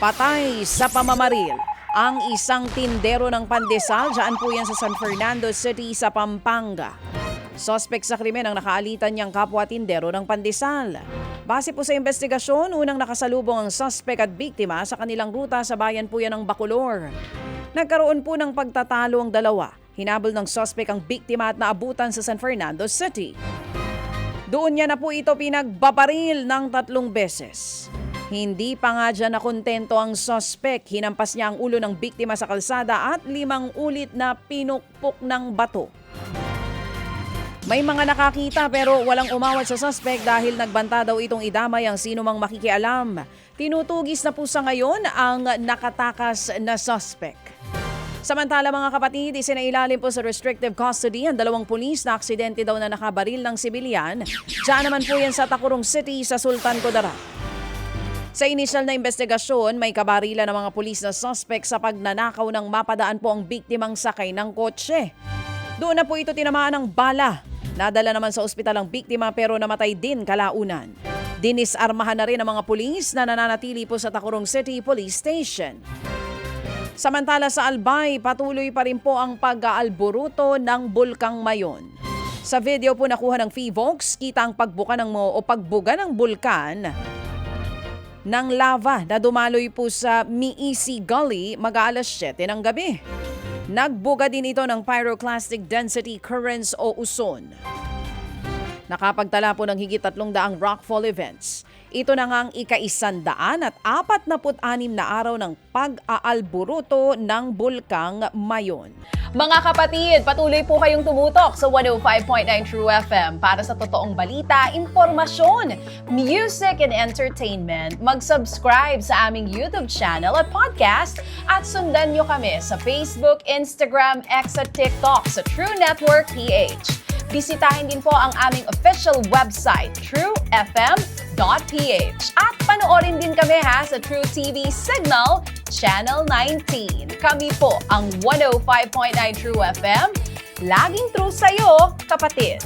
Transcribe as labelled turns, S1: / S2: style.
S1: Patay sa pamamaril ang isang tindero ng pandesal. Diyan po yan sa San Fernando City sa Pampanga. Suspect sa krimen ang nakaalitan niyang kapwa tindero ng pandesal. Base po sa investigasyon, unang nakasalubong ang suspect at biktima sa kanilang ruta sa bayan po yan ng Bacolor. Nagkaroon po ng pagtatalo ang dalawa. Hinabol ng suspect ang biktima at naabutan sa San Fernando City. Doon niya na po ito pinagbabaril ng 3 beses. Hindi pa nga dyan nakontento ang suspect. Hinampas niya ang ulo ng biktima sa kalsada at 5 ulit na pinukpok ng bato. May mga nakakita pero walang umawat sa suspect dahil nagbanta daw itong idamay ang sino mang makikialam. Tinutugis na po sa ngayon ang nakatakas na suspect. Samantala mga kapatid, isinailalim po sa restrictive custody ang 2 pulis na aksidente daw na nakabaril ng sibilyan. Diyan naman po yan sa Tacurong City sa Sultan Kudarat. Sa inisyal na investigasyon, may kabarilan ng mga pulis na suspect sa pagnanakaw ng mapadaan po ang biktimang sakay ng kotse. Doon na po ito tinamaan ng bala. Nadala naman sa ospital ang biktima pero namatay din kalaunan. Dinisarmahan na rin ang mga pulis na nananatili po sa Tacurong City Police Station. Samantala sa Albay, patuloy pa rin po ang pag-aalboruto ng Bulkang Mayon. Sa video po nakuha ng Fivox, kita ang pagbuga ng bulkan ng lava na dumaloy po sa Miisi Gully mag-aalas 7 ng gabi. Nagbuga din ito ng pyroclastic density currents o uson. Nakapagtala po ng higit 300 rockfall events. Ito na ngang ika-146 na araw ng pag-aalboruto ng Bulkang Mayon.
S2: Mga kapatid, patuloy po kayong tumutok sa 105.9 True FM para sa totoong balita, impormasyon, music and entertainment. Mag-subscribe sa aming YouTube channel at podcast at sundan nyo kami sa Facebook, Instagram, X at TikTok sa True Network PH. Bisitahin din po ang aming official website, truefm.ph. At panoorin din kami sa True TV Signal, Channel 19. Kami po ang 105.9 True FM. Laging true sa'yo, kapatid.